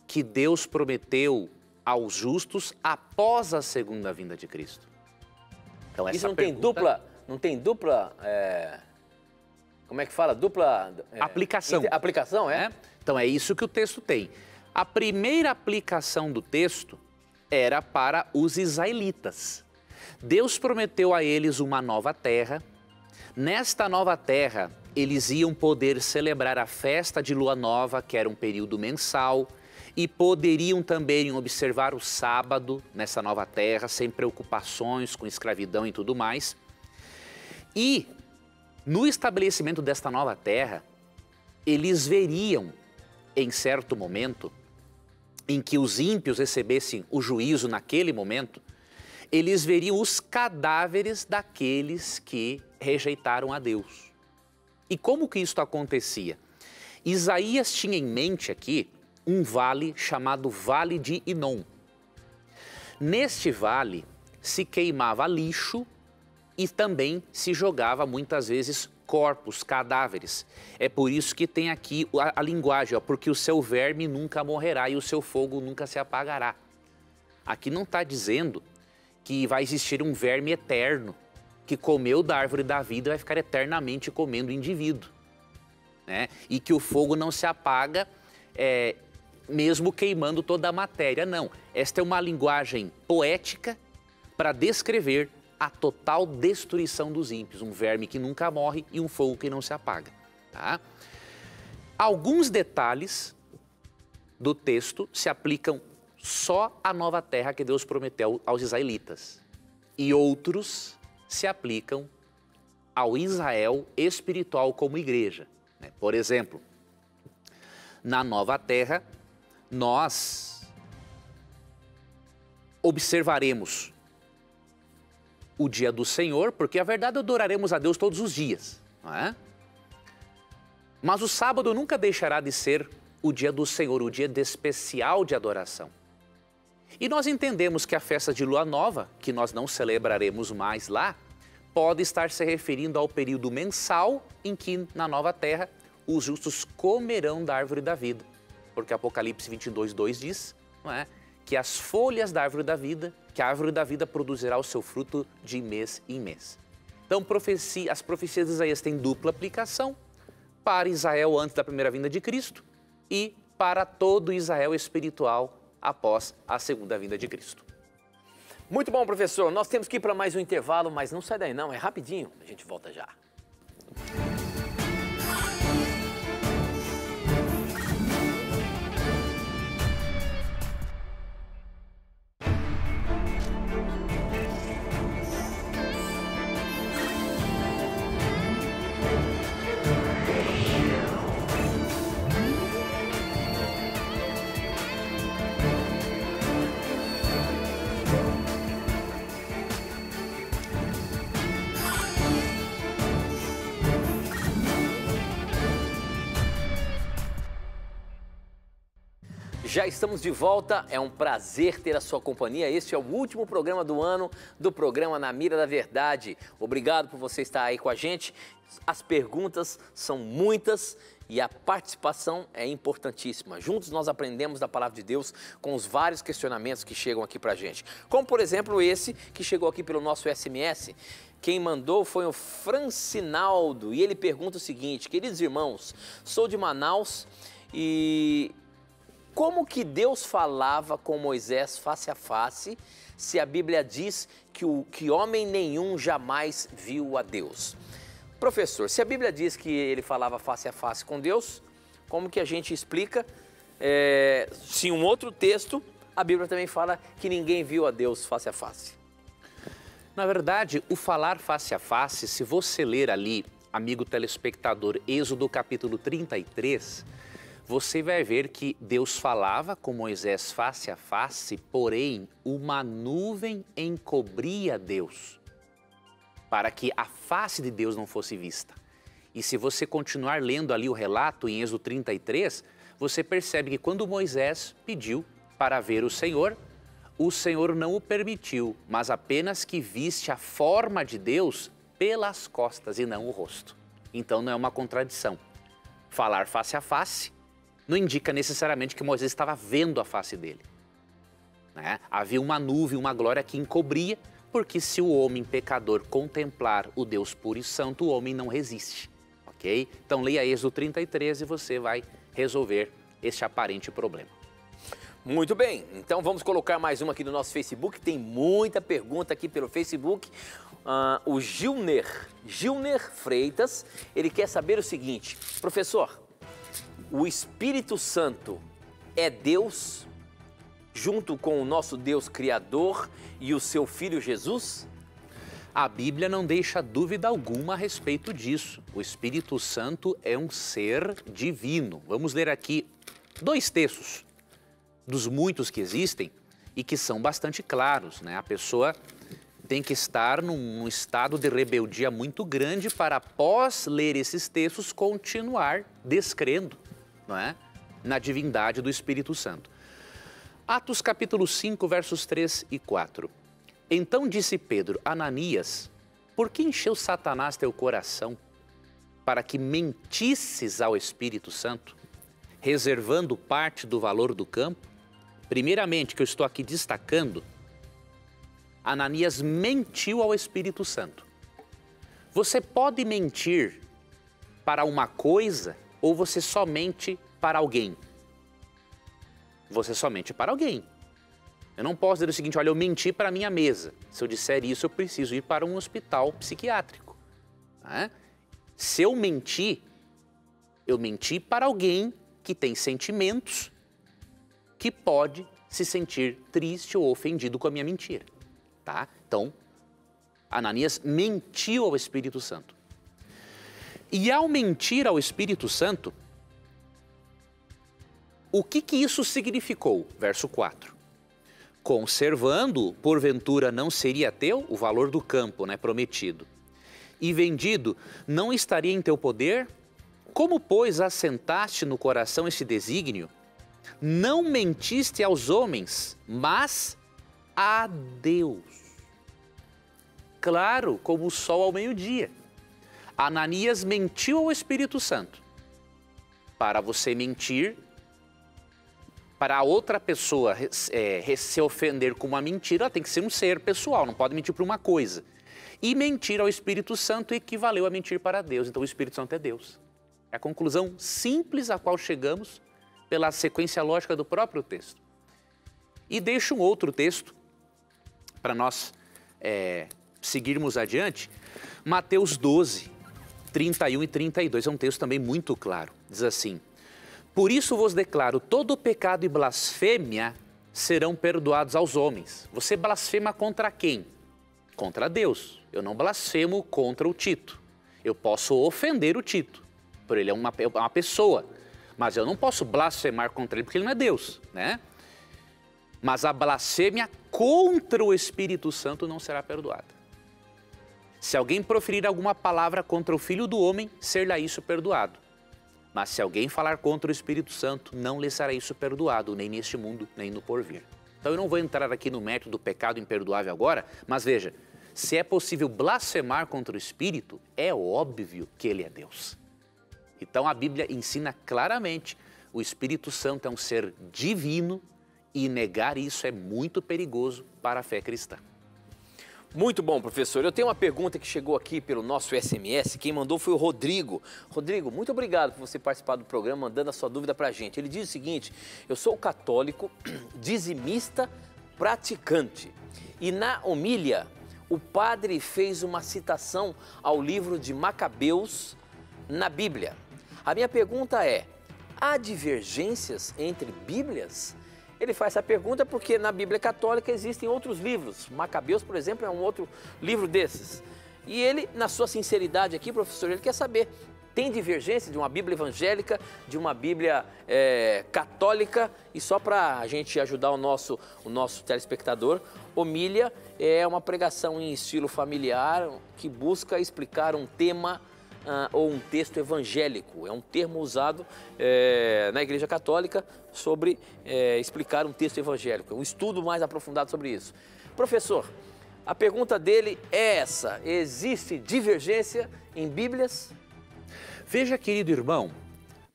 que Deus prometeu aos justos após a segunda vinda de Cristo? Então, isso não tem dupla, como é que fala? Dupla... aplicação. Aplicação, é? Então é isso que o texto tem. A primeira aplicação do texto era para os israelitas. Deus prometeu a eles uma nova terra. Nesta nova terra, eles iam poder celebrar a festa de lua nova, que era um período mensal, e poderiam também observar o sábado nessa nova terra, sem preocupações com escravidão e tudo mais. E no estabelecimento desta nova terra, eles veriam, em certo momento, em que os ímpios recebessem o juízo naquele momento, eles veriam os cadáveres daqueles que rejeitaram a Deus. E como que isso acontecia? Isaías tinha em mente aqui um vale chamado Vale de Inom. Neste vale se queimava lixo e também se jogava muitas vezes corpos, cadáveres. É por isso que tem aqui a linguagem, porque o seu verme nunca morrerá e o seu fogo nunca se apagará. Aqui não está dizendo que vai existir um verme eterno, que comeu da árvore da vida e vai ficar eternamente comendo o indivíduo. E que o fogo não se apaga, mesmo queimando toda a matéria. Não, esta é uma linguagem poética para descrever a total destruição dos ímpios, um verme que nunca morre e um fogo que não se apaga. Tá? Alguns detalhes do texto se aplicam só à nova terra que Deus prometeu aos israelitas e outros se aplicam ao Israel espiritual como igreja. Por exemplo, na nova terra, nós observaremos o dia do Senhor, porque a verdade adoraremos a Deus todos os dias, não é? Mas o sábado nunca deixará de ser o dia do Senhor, o dia especial de adoração. E nós entendemos que a festa de lua nova, que nós não celebraremos mais lá, pode estar se referindo ao período mensal em que, na nova terra, os justos comerão da árvore da vida. Porque Apocalipse 22:2 diz, não é, que as folhas da árvore da vida, que a árvore da vida produzirá o seu fruto de mês em mês. Então, as profecias de Isaías têm dupla aplicação para Israel antes da primeira vinda de Cristo e para todo Israel espiritual após a segunda vinda de Cristo. Muito bom, professor. Nós temos que ir para mais um intervalo, mas não sai daí não, é rapidinho. A gente volta já. Já estamos de volta, é um prazer ter a sua companhia. Este é o último programa do ano do programa Na Mira da Verdade. Obrigado por você estar aí com a gente. As perguntas são muitas e a participação é importantíssima. Juntos nós aprendemos da Palavra de Deus com os vários questionamentos que chegam aqui pra gente. Como, por exemplo, esse que chegou aqui pelo nosso SMS. Quem mandou foi o Francinaldo e ele pergunta o seguinte: queridos irmãos, sou de Manaus e como que Deus falava com Moisés face a face, se a Bíblia diz que homem nenhum jamais viu a Deus? Professor, se a Bíblia diz que ele falava face a face com Deus, como que a gente explica se em um outro texto a Bíblia também fala que ninguém viu a Deus face a face? Na verdade, o falar face a face, se você ler ali, amigo telespectador, Êxodo capítulo 33, você vai ver que Deus falava com Moisés face a face, porém uma nuvem encobria Deus, para que a face de Deus não fosse vista. E se você continuar lendo ali o relato em Êxodo 33, você percebe que quando Moisés pediu para ver o Senhor não o permitiu, mas apenas que viste a forma de Deus pelas costas e não o rosto. Então não é uma contradição. Falar face a face não indica necessariamente que Moisés estava vendo a face dele. Havia uma nuvem, uma glória que encobria, porque se o homem pecador contemplar o Deus puro e santo, o homem não resiste. Ok? Então leia Êxodo 33 e você vai resolver este aparente problema. Muito bem, então vamos colocar mais uma aqui no nosso Facebook. Tem muita pergunta aqui pelo Facebook. O Gilner Freitas, ele quer saber o seguinte: professor, o Espírito Santo é Deus junto com o nosso Deus Criador e o seu Filho Jesus? A Bíblia não deixa dúvida alguma a respeito disso. O Espírito Santo é um ser divino. Vamos ler aqui 2 textos dos muitos que existem e que são bastante claros, A pessoa tem que estar num estado de rebeldia muito grande para, após ler esses textos, continuar descrendo, na divindade do Espírito Santo. Atos capítulo 5, versos 3 e 4. Então disse Pedro: Ananias, por que encheu Satanás teu coração para que mentisses ao Espírito Santo, reservando parte do valor do campo? Primeiramente, que eu estou aqui destacando, Ananias mentiu ao Espírito Santo. Você pode mentir para uma coisa ou você só mente para alguém? Você só mente para alguém. Eu não posso dizer o seguinte, olha, eu menti para a minha mesa. Se eu disser isso, eu preciso ir para um hospital psiquiátrico. Né? Se eu menti para alguém que tem sentimentos, que pode se sentir triste ou ofendido com a minha mentira. Tá? Então, Ananias mentiu ao Espírito Santo. E ao mentir ao Espírito Santo, o que isso significou? Verso 4. Conservando, porventura não seria teu o valor do campo, né, prometido, e vendido, não estaria em teu poder? Como, pois, assentaste no coração esse desígnio? Não mentiste aos homens, mas a Deus. Claro, como o sol ao meio-dia. Ananias mentiu ao Espírito Santo. Para você mentir, para a outra pessoa se ofender com uma mentira, ela tem que ser um ser pessoal, não pode mentir para uma coisa. E mentir ao Espírito Santo equivaleu a mentir para Deus, então o Espírito Santo é Deus. É a conclusão simples a qual chegamos pela sequência lógica do próprio texto. E deixo um outro texto para nós seguirmos adiante, Mateus 12, 31 e 32, é um texto também muito claro, diz assim: por isso vos declaro, todo pecado e blasfêmia serão perdoados aos homens. Você blasfema contra quem? Contra Deus. Eu não blasfemo contra o Tito. Eu posso ofender o Tito, por ele é uma pessoa. Mas eu não posso blasfemar contra ele, porque ele não é Deus, né? Mas a blasfêmia contra o Espírito Santo não será perdoada. Se alguém proferir alguma palavra contra o Filho do Homem, ser-lhe isso perdoado. Mas se alguém falar contra o Espírito Santo, não lhe será isso perdoado, nem neste mundo, nem no porvir. Então eu não vou entrar aqui no mérito do pecado imperdoável agora, mas veja, se é possível blasfemar contra o Espírito, é óbvio que ele é Deus. Então a Bíblia ensina claramente, o Espírito Santo é um ser divino e negar isso é muito perigoso para a fé cristã. Muito bom, professor. Eu tenho uma pergunta que chegou aqui pelo nosso SMS. Quem mandou foi o Rodrigo. Rodrigo, muito obrigado por você participar do programa, mandando a sua dúvida para a gente. Ele diz o seguinte: eu sou católico, dizimista, praticante. E na homília, o padre fez uma citação ao livro de Macabeus na Bíblia. A minha pergunta é: há divergências entre Bíblias? Ele faz essa pergunta porque na Bíblia Católica existem outros livros. Macabeus, por exemplo, é um outro livro desses. E ele, na sua sinceridade aqui, professor, ele quer saber, tem divergência de uma Bíblia evangélica, de uma Bíblia católica? E só para a gente ajudar o nosso telespectador, homília é uma pregação em estilo familiar que busca explicar um tema ou um texto evangélico. É um termo usado na Igreja Católica sobre explicar um texto evangélico. Um estudo mais aprofundado sobre isso. Professor, a pergunta dele é essa: existe divergência em Bíblias? Veja, querido irmão,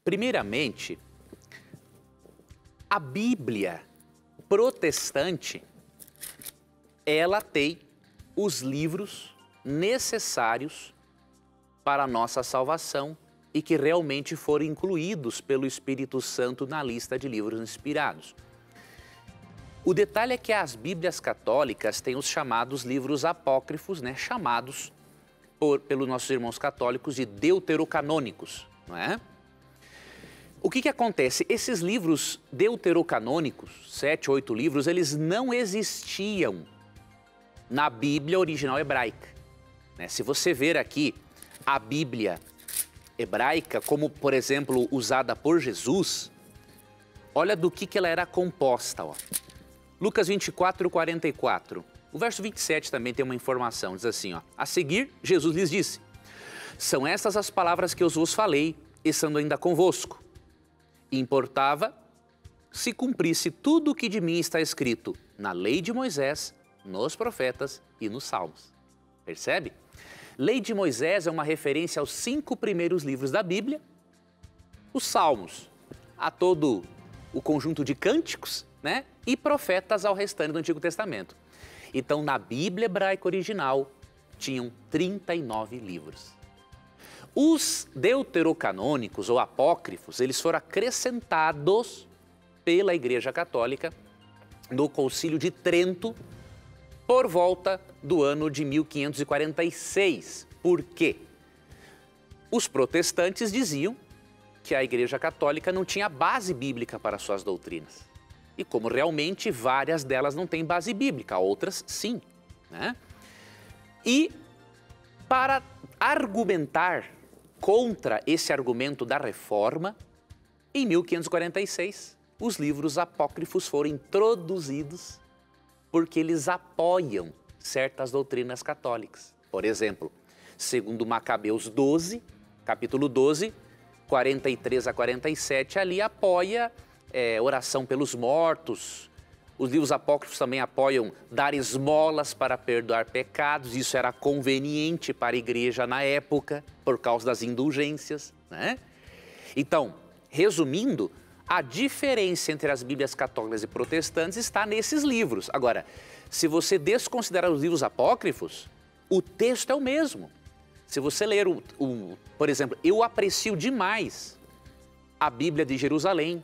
primeiramente, a Bíblia protestante, ela tem os livros necessários para a nossa salvação e que realmente foram incluídos pelo Espírito Santo na lista de livros inspirados. O detalhe é que as Bíblias católicas têm os chamados livros apócrifos, né, chamados pelos nossos irmãos católicos de deuterocanônicos, não é? O que acontece? Esses livros deuterocanônicos, 7, 8 livros, eles não existiam na Bíblia original hebraica, né? Se você ver aqui a Bíblia hebraica, como, por exemplo, usada por Jesus, olha do que ela era composta. Ó. Lucas 24, 44. O verso 27 também tem uma informação, diz assim, ó: a seguir, Jesus lhes disse: são estas as palavras que eu vos falei, estando ainda convosco. Importava se cumprisse tudo o que de mim está escrito na lei de Moisés, nos profetas e nos salmos. Percebe? Lei de Moisés é uma referência aos 5 primeiros livros da Bíblia, os Salmos, a todo o conjunto de cânticos, né? E profetas ao restante do Antigo Testamento. Então, na Bíblia hebraica original, tinham 39 livros. Os deuterocanônicos ou apócrifos, eles foram acrescentados pela Igreja Católica no Concílio de Trento, por volta do ano de 1546. Por quê? Os protestantes diziam que a Igreja Católica não tinha base bíblica para suas doutrinas. E como realmente várias delas não têm base bíblica, outras sim, né? E para argumentar contra esse argumento da reforma, em 1546, os livros apócrifos foram introduzidos porque eles apoiam certas doutrinas católicas. Por exemplo, segundo Macabeus 12, capítulo 12, 43 a 47, ali apoia oração pelos mortos. Os livros apócrifos também apoiam dar esmolas para perdoar pecados. Isso era conveniente para a igreja na época, por causa das indulgências, né? Então, resumindo, a diferença entre as Bíblias católicas e protestantes está nesses livros. Agora, se você desconsiderar os livros apócrifos, o texto é o mesmo. Se você ler, por exemplo, eu aprecio demais a Bíblia de Jerusalém,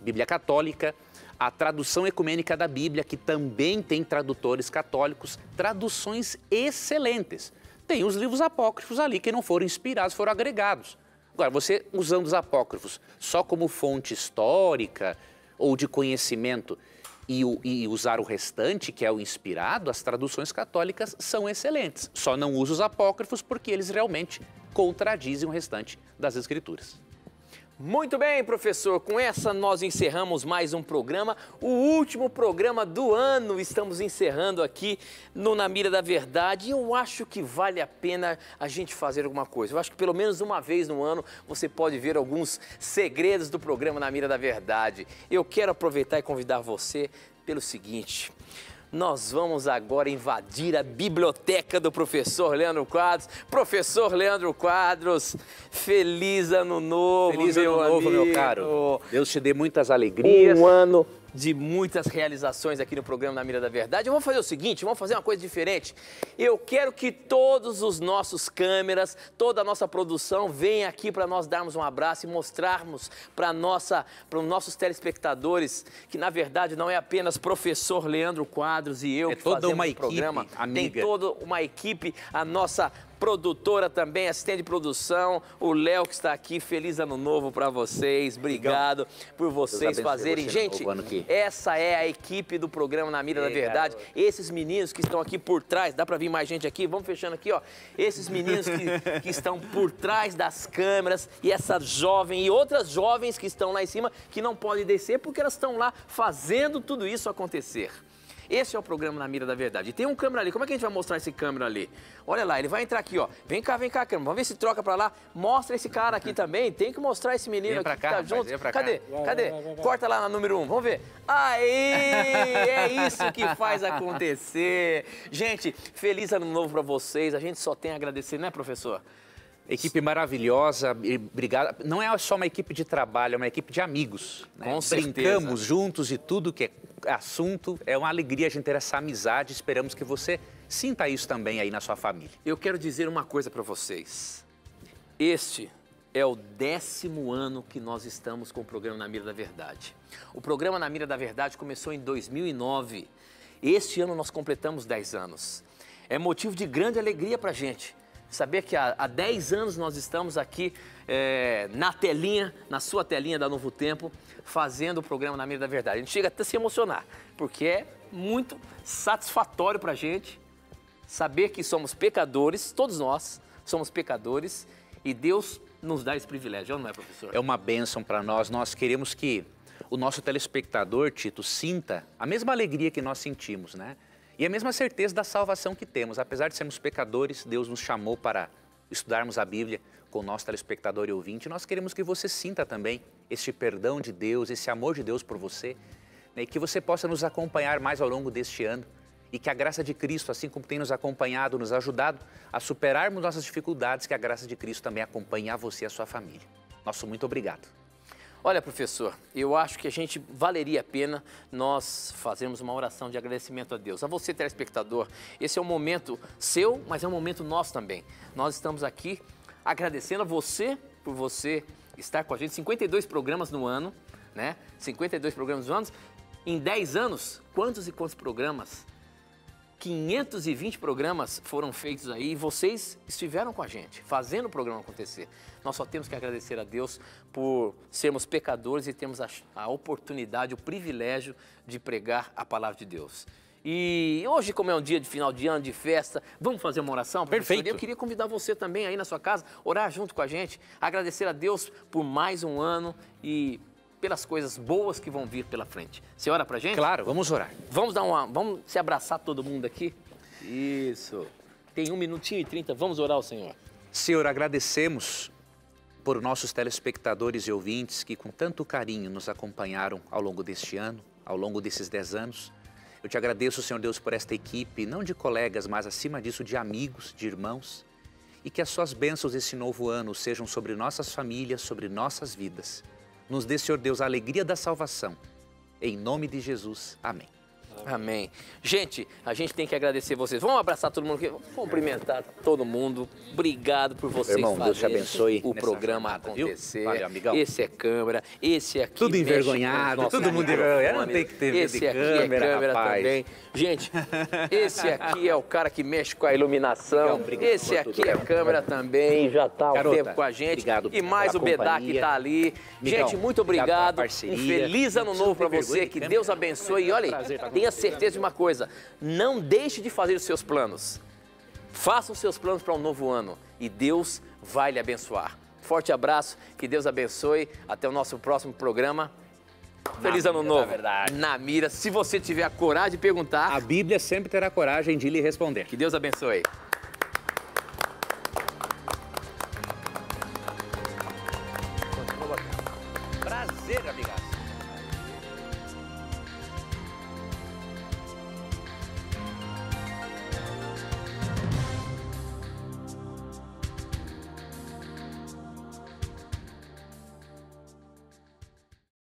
Bíblia Católica, a tradução ecumênica da Bíblia, que também tem tradutores católicos, traduções excelentes. Tem os livros apócrifos ali que não foram inspirados, foram agregados. Agora, você usando os apócrifos só como fonte histórica ou de conhecimento e usar o restante, que é o inspirado, as traduções católicas são excelentes. Só não usa os apócrifos porque eles realmente contradizem o restante das Escrituras. Muito bem, professor. Com essa nós encerramos mais um programa, o último programa do ano. Estamos encerrando aqui no Na Mira da Verdade. E eu acho que vale a pena a gente fazer alguma coisa. Eu acho que pelo menos uma vez no ano você pode ver alguns segredos do programa Na Mira da Verdade. Eu quero aproveitar e convidar você pelo seguinte: nós vamos agora invadir a biblioteca do professor Leandro Quadros. Professor Leandro Quadros, feliz ano novo, feliz ano novo, amigo. Meu caro. Deus te dê muitas alegrias. Um ano de muitas realizações aqui no programa Na Mira da Verdade. Vamos fazer o seguinte, vamos fazer uma coisa diferente. Eu quero que todos os nossos câmeras, toda a nossa produção venha aqui para nós darmos um abraço e mostrarmos para os nossos telespectadores que, na verdade, não é apenas professor Leandro Quadros e eu que fazemos o programa. Tem toda uma equipe, a nossa produtora também, assistente de produção, o Léo que está aqui. Feliz ano novo para vocês. Obrigado por vocês fazerem. Gente, essa é a equipe do programa Na Mira da Verdade. Esses meninos que estão aqui por trás, dá para vir mais gente aqui? Vamos fechando aqui, ó. Esses meninos que estão por trás das câmeras e essa jovem e outras jovens que estão lá em cima que não podem descer porque elas estão lá fazendo tudo isso acontecer. Esse é o programa Na Mira da Verdade. E tem um câmera ali. Como é que a gente vai mostrar esse câmera ali? Olha lá, ele vai entrar aqui, ó. Vem cá, câmera. Vamos ver se troca pra lá. Mostra esse cara aqui também. Tem que mostrar esse menino aqui que tá junto. Cadê? Cadê? Corta lá na número 1. Vamos ver. Aí! É isso que faz acontecer. Gente, feliz ano novo pra vocês. A gente só tem a agradecer, né, professor? Equipe maravilhosa, obrigado. Não é só uma equipe de trabalho, é uma equipe de amigos, né? Com certeza. Brincamos juntos e tudo que é assunto. É uma alegria a gente ter essa amizade. Esperamos que você sinta isso também aí na sua família. Eu quero dizer uma coisa para vocês. Este é o 10º ano que nós estamos com o programa Na Mira da Verdade. O programa Na Mira da Verdade começou em 2009. Este ano nós completamos 10 anos. É motivo de grande alegria para a gente saber que há 10 anos nós estamos aqui na telinha, na sua telinha da Novo Tempo, fazendo o programa Na Mira da Verdade. A gente chega até a se emocionar, porque é muito satisfatório para a gente saber que somos pecadores, todos nós somos pecadores, e Deus nos dá esse privilégio, não é, professor? É uma bênção para nós. Nós queremos que o nosso telespectador, Tito, sinta a mesma alegria que nós sentimos, né? E a mesma certeza da salvação que temos. Apesar de sermos pecadores, Deus nos chamou para estudarmos a Bíblia com o nosso telespectador e ouvinte. Nós queremos que você sinta também este perdão de Deus, esse amor de Deus por você, né? E que você possa nos acompanhar mais ao longo deste ano. E que a graça de Cristo, assim como tem nos acompanhado, nos ajudado a superarmos nossas dificuldades, que a graça de Cristo também acompanhe a você e a sua família. Nosso muito obrigado. Olha, professor, eu acho que valeria a pena nós fazermos uma oração de agradecimento a Deus. A você, telespectador, esse é um momento seu, mas é um momento nosso também. Nós estamos aqui agradecendo a você por você estar com a gente. 52 programas no ano, né? 52 programas no ano. Em 10 anos, quantos e quantos programas? 520 programas foram feitos aí e vocês estiveram com a gente, fazendo o programa acontecer. Nós só temos que agradecer a Deus por sermos pecadores e termos a oportunidade, o privilégio de pregar a palavra de Deus. E hoje, como é um dia de final de ano, de festa, vamos fazer uma oração? Perfeito. Eu queria convidar você também aí na sua casa, orar junto com a gente, agradecer a Deus por mais um ano e pelas coisas boas que vão vir pela frente. Você ora pra gente? Claro, vamos orar. Vamos se abraçar todo mundo aqui? Isso. Tem 1 minutinho e 30, vamos orar ao Senhor. Senhor, agradecemos por nossos telespectadores e ouvintes que com tanto carinho nos acompanharam ao longo deste ano, ao longo desses 10 anos. Eu te agradeço, Senhor Deus, por esta equipe, não de colegas, mas acima disso de amigos, de irmãos, e que as suas bênçãos desse novo ano sejam sobre nossas famílias, sobre nossas vidas. Nos dê, Senhor Deus, a alegria da salvação. Em nome de Jesus. Amém. Amém. Gente, a gente tem que agradecer vocês. Vamos abraçar todo mundo aqui, cumprimentar todo mundo. Obrigado por vocês Irmão, Deus te abençoe o nessa programa jornada, acontecer. viu? Valeu, amigão. Esse é câmera, esse aqui Tudo mexe envergonhado, com os nossos todo mundo envergonhado. Não microfones. tem que ter medo Esse de aqui câmera, é câmera rapaz. também. Gente, esse aqui é o cara que mexe com a iluminação. Obrigado Esse por aqui tudo. é câmera também, já está o Garota, tempo com a gente. obrigado E mais pela o Bedak que companhia. está ali. Amigão, Gente, muito obrigado pela obrigado. parceria. Um feliz ano Não novo para precisa ter você. vergonha, Que câmera. Deus abençoe. E olha Prazer estar aí, com tenha você certeza de uma coisa. Não deixe de fazer os seus planos. Faça os seus planos para um novo ano e Deus vai lhe abençoar. Forte abraço, que Deus abençoe. Até o nosso próximo programa. Feliz ano novo. Na mira. Se você tiver a coragem de perguntar, A Bíblia sempre terá coragem de lhe responder. que Deus abençoe.